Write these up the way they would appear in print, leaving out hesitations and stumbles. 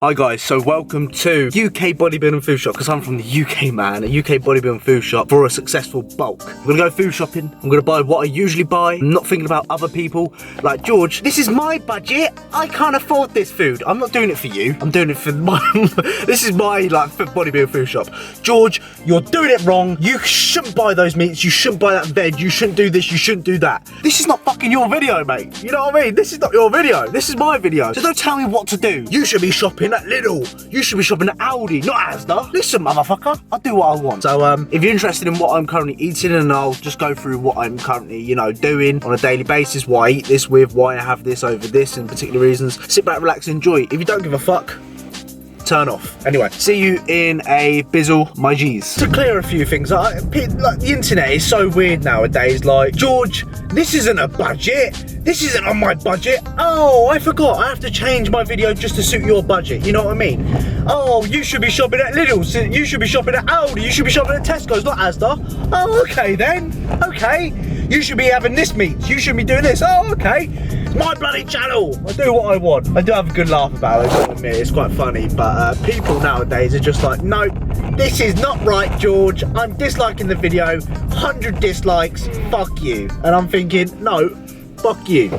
Hi guys, so welcome to UK Bodybuilding Food Shop, because I'm from the UK, man, a UK Bodybuilding Food Shop for a successful bulk. I'm gonna go food shopping, I'm gonna buy what I usually buy, I'm not thinking about other people. Like, George, this is my budget, I can't afford this food. I'm not doing it for you, I'm doing it for my, this is my, like, Bodybuilding Food Shop. George, you're doing it wrong, you shouldn't buy those meats, you shouldn't buy that veg, you shouldn't do this, you shouldn't do that. This is not fucking your video, mate, you know what I mean? This is not your video, this is my video. So don't tell me what to do. You should be shopping at Lidl. You should be shopping at Aldi, not Asda. Listen, motherfucker, I do what I want. So, if you're interested in what I'm currently eating, and I'll just go through what I'm currently, doing on a daily basis, what I eat this with, why I have this over this, and particular reasons. Sit back, relax, enjoy. If you don't give a fuck, turn off. Anyway, see you in a bizzle, my G's. To clear a few things, like the internet is so weird nowadays. Like, George, this isn't a budget. This isn't on my budget. Oh, I forgot. I have to change my video just to suit your budget. You know what I mean? Oh, you should be shopping at Lidl's. You should be shopping at Aldi. You should be shopping at Tesco's, not Asda. Oh, okay then. Okay. You should be having this meat. You should be doing this. Oh, okay. It's my bloody channel. I do what I want. I do have a good laugh about it, I don't admit, it's quite funny, but people nowadays are just like, no, this is not right, George. I'm disliking the video. 100 dislikes. Fuck you. And I'm thinking, no, fuck you.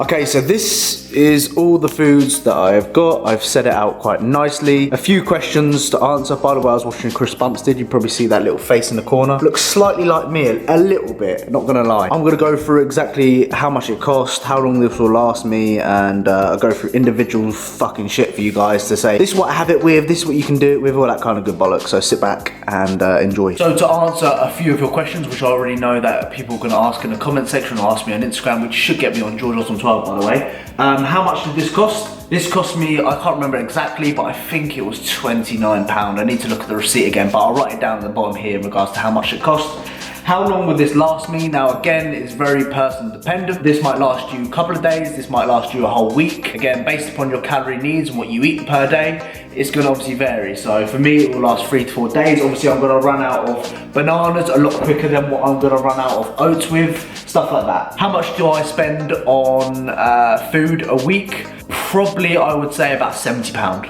Okay, so this is all the foods that I've got. I've set it out quite nicely. A few questions to answer. By the way, I was watching Chris Bumstead. You probably see that little face in the corner. Looks slightly like me, a little bit, not gonna lie. I'm gonna go through exactly how much it cost, how long this will last me, and I'll go through individual fucking shit for you guys to say, this is what I have it with, this is what you can do it with, all that kind of good bollocks. So sit back and enjoy. So to answer a few of your questions, which I already know that people are gonna ask in the comment section or ask me on Instagram, which should get me on George Osborne 12, by the way. How much did this cost? This cost me, I can't remember exactly, but I think it was £29. I need to look at the receipt again, but I'll write it down at the bottom here in regards to how much it cost. How long will this last me? Now again, it's very person dependent. This might last you a couple of days, this might last you a whole week. Again, based upon your calorie needs and what you eat per day, it's gonna obviously vary. So for me, it will last 3 to 4 days. Obviously, I'm gonna run out of bananas a lot quicker than what I'm gonna run out of oats with, stuff like that. How much do I spend on food a week? Probably, I would say about £70.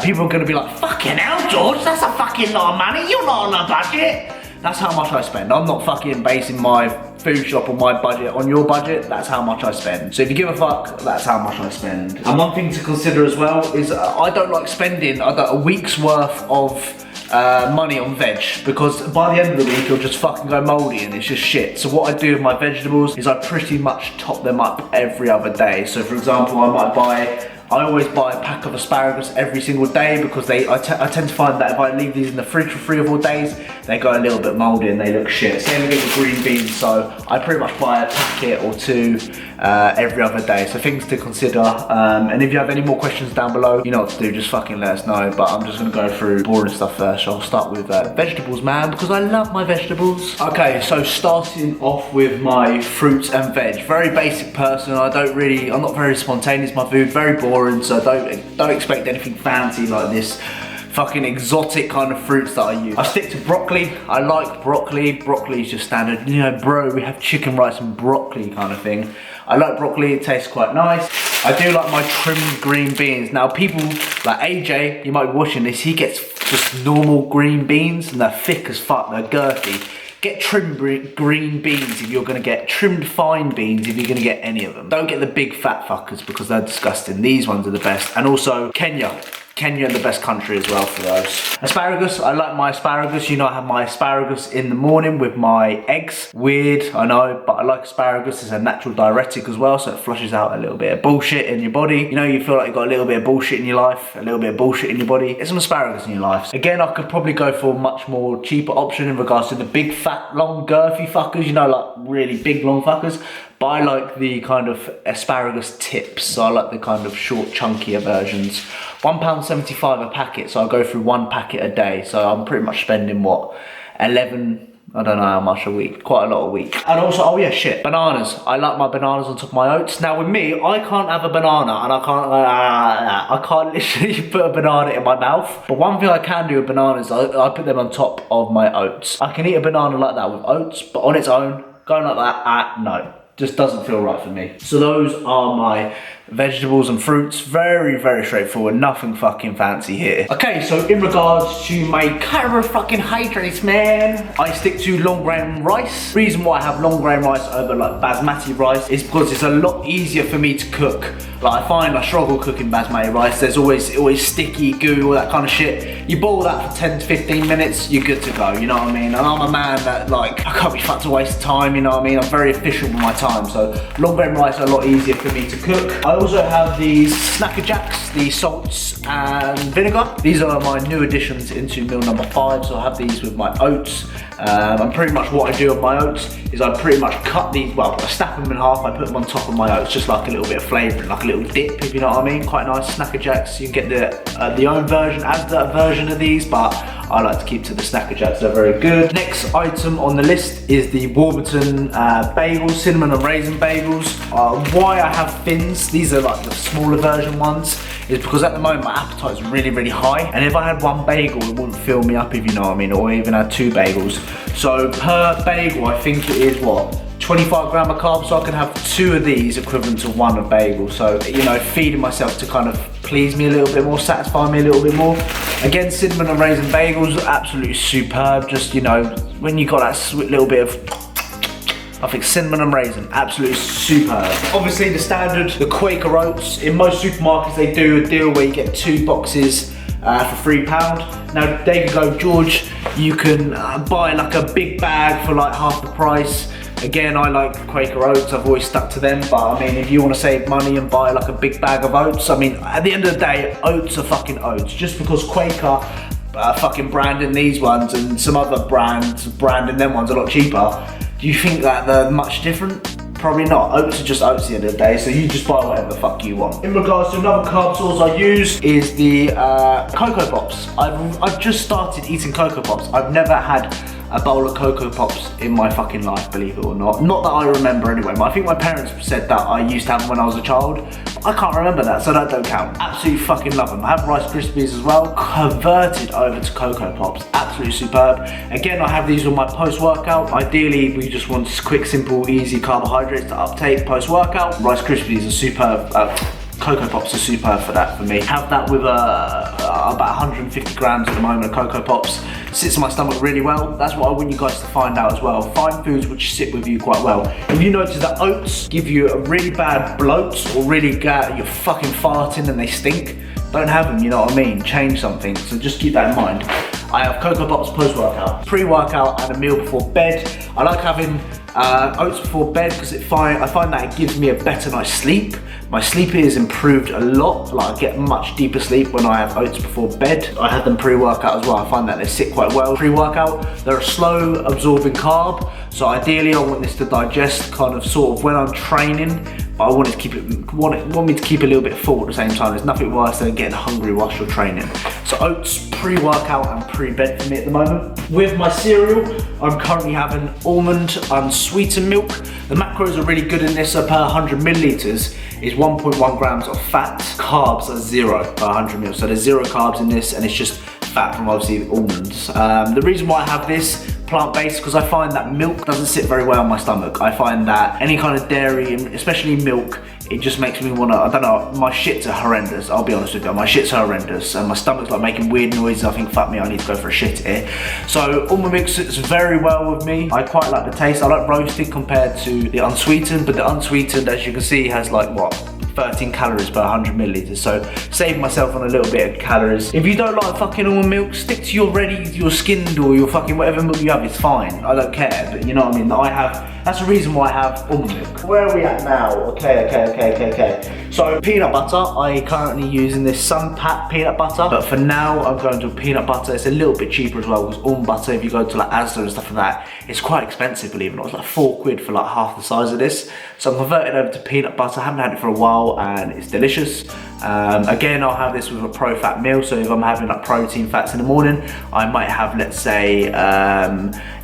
People are gonna be like, fucking hell, George, that's a fucking lot of money, you're not on a budget. That's how much I spend. I'm not fucking basing my food shop or my budget on your budget. That's how much I spend. So if you give a fuck, that's how much I spend. And one thing to consider as well is I don't like spending a week's worth of money on veg, because by the end of the week it'll just fucking go moldy and it's just shit. So what I do with my vegetables is I pretty much top them up every other day. So for example, I always buy a pack of asparagus every single day, because I tend to find that if I leave these in the fridge for 3 or 4 days, they go a little bit mouldy and they look shit. Same again with green beans, so I pretty much buy a packet or 2 every other day. So things to consider. And if you have any more questions down below, you know what to do, just fucking let us know. But I'm just gonna go through boring stuff first. So I'll start with vegetables, man, because I love my vegetables. Okay, so starting off with my fruits and veg. Very basic person. I'm not very spontaneous, my food, very boring. So don't expect anything fancy like this fucking exotic kind of fruits that I use. I stick to broccoli. I like broccoli. Broccoli is just standard. You know, bro, we have chicken, rice and broccoli kind of thing. I like broccoli, it tastes quite nice. I do like my trimmed green beans. Now people like AJ, you might be watching this, he gets just normal green beans and they're thick as fuck, they're girthy. Get trimmed green beans if you're gonna get trimmed fine beans if you're gonna get any of them. Don't get the big fat fuckers because they're disgusting. These ones are the best. And also Kenya. Kenya the best country as well for those. Asparagus, I like my asparagus. You know, I have my asparagus in the morning with my eggs. Weird, I know, but I like asparagus. It's a natural diuretic as well, so it flushes out a little bit of bullshit in your body. You know, you feel like you've got a little bit of bullshit in your life, a little bit of bullshit in your body. Get some asparagus in your life. Again, I could probably go for a much more cheaper option in regards to the big, fat, long, girthy fuckers, you know, like really big, long fuckers. But I like the kind of asparagus tips, so I like the kind of short, chunkier versions. £1.75 a packet, so I go through one packet a day, so I'm pretty much spending, what, 11, I don't know how much a week, quite a lot a week. And also, oh yeah, shit, bananas. I like my bananas on top of my oats. Now with me, I can't have a banana, and I can't literally put a banana in my mouth. But one thing I can do with bananas, I put them on top of my oats. I can eat a banana like that with oats, but on its own, going like that, no. Just doesn't feel right for me. So those are my vegetables and fruits. Very, very straightforward. Nothing fucking fancy here. Okay, so in regards to my carbohydrates, man, I stick to long grain rice. Reason why I have long grain rice over like basmati rice is because it's a lot easier for me to cook. Like I find I struggle cooking basmati rice. There's always sticky goo, all that kind of shit. You boil that for 10 to 15 minutes, you're good to go, you know what I mean? And I'm a man that, like, I can't be fucked to waste time, you know what I mean? I'm very efficient with my time, so long grain rice are a lot easier for me to cook. I also have these Snacker Jacks, the salts and vinegar. These are my new additions into meal number 5, so I have these with my oats. And pretty much what I do with my oats is I pretty much cut these, well, I snap them in half, I put them on top of my oats, just like a little bit of flavouring, like a little dip, if you know what I mean. Quite nice. Snacker Jacks, you can get the own version, as the version of these, but I like to keep to the Snacker Jacks, they're very good. Next item on the list is the Warburton bagels, cinnamon and raisin bagels. Why I have fins, these are like the smaller version ones, is because at the moment my appetite is really, really high, and if I had one bagel, it wouldn't fill me up, if you know what I mean, or even had 2 bagels. So per bagel, I think it is, what, 25 gram of carbs, so I can have 2 of these equivalent to 1 of bagel. So, you know, feeding myself to kind of please me a little bit more, satisfy me a little bit more. Again, cinnamon and raisin bagels, absolutely superb. Just, you know, when you got that sweet little bit of, I think cinnamon and raisin, absolutely superb. Obviously the standard, the Quaker oats. In most supermarkets they do a deal where you get 2 boxes for £3. Now there you go, George, you can buy like a big bag for like half the price. Again, I like Quaker oats, I've always stuck to them, but I mean, if you want to save money and buy like a big bag of oats, I mean, at the end of the day, oats are fucking oats. Just because Quaker fucking branding these ones and some other brands branding them ones a lot cheaper, do you think that they're much different? Probably not. Oats are just oats at the end of the day, so you just buy whatever the fuck you want. In regards to another carb source I use is the Cocoa Pops. I've just started eating Cocoa Pops. I've never had a bowl of Cocoa Pops in my fucking life, believe it or not. Not that I remember anyway, but I think my parents said that I used to have them when I was a child. I can't remember that, so that don't count. Absolutely fucking love them. I have Rice Krispies as well, converted over to Cocoa Pops. Absolutely superb. Again, I have these with my post-workout. Ideally, we just want quick, simple, easy carbohydrates to uptake post-workout. Rice Krispies are superb. Cocoa Pops are superb for that for me. Have that with about 150 grams at the moment of Cocoa Pops. Sits in my stomach really well. That's what I want you guys to find out as well. Find foods which sit with you quite well. If you notice that oats give you a really bad bloat or really you're fucking farting and they stink, don't have them, you know what I mean? Change something, so just keep that in mind. I have Cocoa Pops post-workout, pre-workout and a meal before bed. I like having oats before bed because I find that it gives me a better night's sleep. My sleep is improved a lot, like I get much deeper sleep when I have oats before bed. I have them pre-workout as well. I find that they sit quite well. Pre-workout, they're a slow absorbing carb, so ideally I want this to digest kind of sort of when I'm training, but I want me to keep a little bit full at the same time. There's nothing worse than getting hungry whilst you're training. So oats pre-workout and pre-bed for me at the moment. With my cereal, I'm currently having almond unsweetened milk. The macros are really good in this. So per 100 milliliters is 1.1 grams of fat. Carbs are 0 per 100 ml. So there's 0 carbs in this, and it's just fat from obviously the almonds. The reason why I have this plant-based, because I find that milk doesn't sit very well on my stomach. I find that any kind of dairy, especially milk, it just makes me wanna, I don't know, my shits are horrendous, I'll be honest with you. My shits are horrendous and my stomach's like making weird noises. I think, fuck me, I need to go for a shit here. So almond milk sits very well with me. I quite like the taste. I like roasted compared to the unsweetened, but the unsweetened, as you can see, has like what, 13 calories per 100 milliliters. So save myself on a little bit of calories. If you don't like fucking almond milk, stick to your skimmed or your fucking whatever milk you have, it's fine. I don't care, but you know what I mean? That's the reason why I have almond milk. Where are we at now? Okay. So peanut butter, I currently using this Sunpat peanut butter, but for now I'm going to peanut butter. It's a little bit cheaper as well, because almond butter, if you go to like Asda and stuff like that, it's quite expensive, believe it or not. It's like £4 for like half the size of this. So I'm converted over to peanut butter. I haven't had it for a while and it's delicious. Again, I'll have this with a pro-fat meal. So if I'm having like protein fats in the morning, I might have, let's say,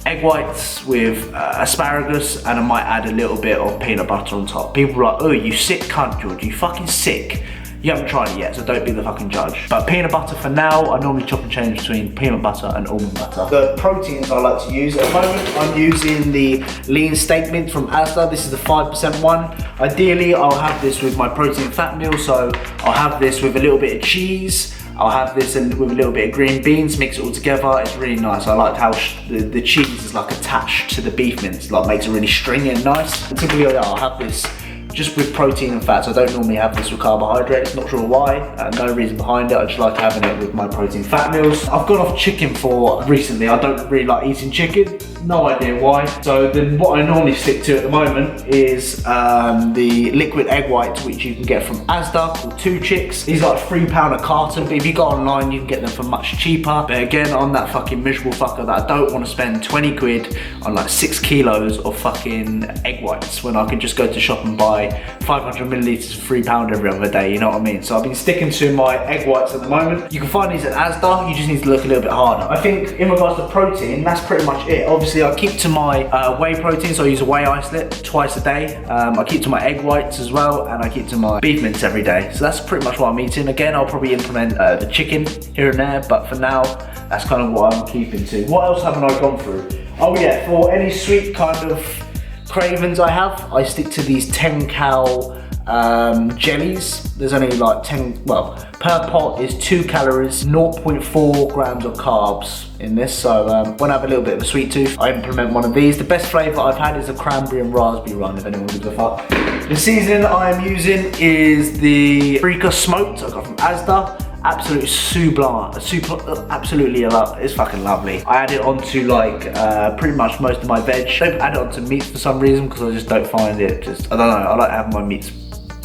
egg whites with asparagus, and I might add a little bit of peanut butter on top. People are like, oh, you sick cunt, George, you fucking sick. You haven't tried it yet, so don't be the fucking judge. But peanut butter for now, I normally chop and change between peanut butter and almond butter. The proteins I like to use at the moment, I'm using the lean steak mince from Asda. This is the 5% one. Ideally, I'll have this with my protein fat meal, so I'll have this with a little bit of cheese. I'll have this with a little bit of green beans, mix it all together. It's really nice. I like how the cheese is like attached to the beef mince, like makes it really stringy and nice. And typically, I'll have this just with protein and fats. I don't normally have this with carbohydrates, not sure why, no reason behind it. I just like having it with my protein fat meals. I've gone off chicken for recently. I don't really like eating chicken, no idea why. So then what I normally stick to at the moment is the liquid egg whites, which you can get from Asda, called 2 Chicks. These are like £3 a carton, but if you go online, you can get them for much cheaper. But again, I'm that fucking miserable fucker that I don't want to spend 20 quid on like 6 kilos of fucking egg whites when I could just go to shop and buy 500 milliliters for £3 every other day, you know what I mean? So I've been sticking to my egg whites at the moment. You can find these at Asda, you just need to look a little bit harder. I think in regards to protein, that's pretty much it. Obviously I keep to my whey protein, so I use a whey isolate twice a day. I keep to my egg whites as well, and I keep to my beef mince every day. So that's pretty much what I'm eating. Again, I'll probably implement the chicken here and there, but for now, that's kind of what I'm keeping to. What else haven't I gone through? Oh yeah, for any sweet kind of cravings I have, I stick to these 10 cal jellies. There's only like 10, well, per pot is 2 calories, 0.4 grams of carbs in this. So when I have a little bit of a sweet tooth, I implement one of these. The best flavour I've had is a cranberry and raspberry one, if anyone gives a fuck. The seasoning I am using is the Paprika Smoked I got from Asda. Absolutely absolutely, it's fucking lovely. I add it onto like pretty much most of my veg. I don't add it onto meats for some reason, because I just don't find it, I don't know, I like having my meats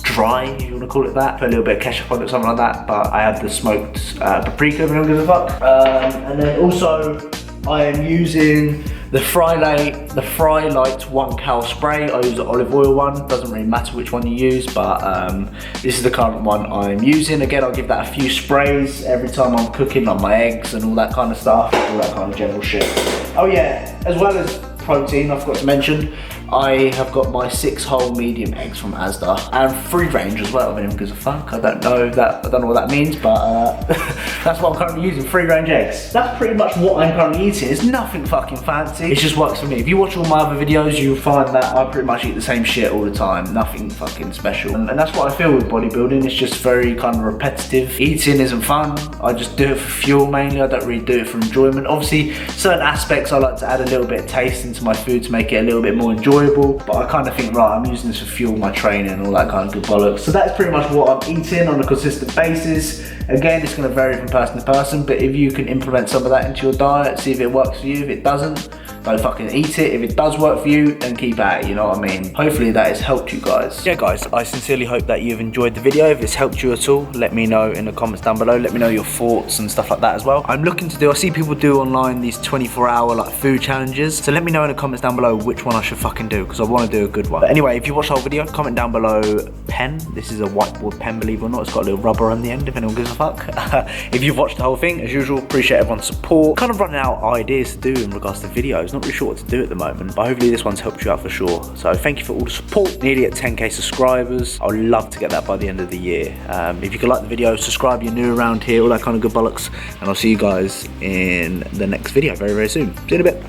dry, if you want to call it that. Put a little bit of ketchup on it, something like that. But I have the smoked paprika, if anyone gives a fuck. And then also I am using the Frylight 1 cal spray. I use the olive oil one. Doesn't really matter which one you use, but this is the current one I'm using. Again, I'll give that a few sprays every time I'm cooking, like my eggs and all that kind of stuff, all that kind of general shit. Oh yeah, as well as protein, I forgot to mention, I have got my 6 whole medium eggs from Asda, and free range as well, if anyone gives a fuck. I don't know what that means, but that's what I'm currently using, free range eggs. That's pretty much what I'm currently eating. It's nothing fucking fancy, it just works for me. If you watch all my other videos, you'll find that I pretty much eat the same shit all the time, nothing fucking special. And that's what I feel with bodybuilding. It's just very kind of repetitive. Eating isn't fun, I just do it for fuel mainly. I don't really do it for enjoyment. Obviously, certain aspects I like to add a little bit of taste into my food to make it a little bit more enjoyable. But I kind of think, right, I'm using this for fuel, my training and all that kind of good bollocks. So that's pretty much what I'm eating on a consistent basis. Again, it's going to vary from person to person, but if you can implement some of that into your diet, see if it works for you. If it doesn't, don't fucking eat it. If it does work for you, then keep at it, you know what I mean? Hopefully that has helped you guys. Yeah guys, I sincerely hope that you've enjoyed the video. If it's helped you at all, let me know in the comments down below. Let me know your thoughts and stuff like that as well. I'm looking to do, I see people do online these 24-hour like food challenges. So let me know in the comments down below which one I should fucking do, because I want to do a good one. But anyway, if you watched the whole video, comment down below pen. This is a whiteboard pen, believe it or not. It's got a little rubber on the end, if anyone gives a fuck. If you've watched the whole thing, as usual, appreciate everyone's support. Kind of running out of ideas to do in regards to videos. Not really sure what to do at the moment, but hopefully this one's helped you out for sure. So thank you for all the support. Nearly at 10k subscribers. I would love to get that by the end of the year. If you could like the video, subscribe, you're new around here, all that kind of good bollocks, and I'll see you guys in the next video very, very soon. See you in a bit.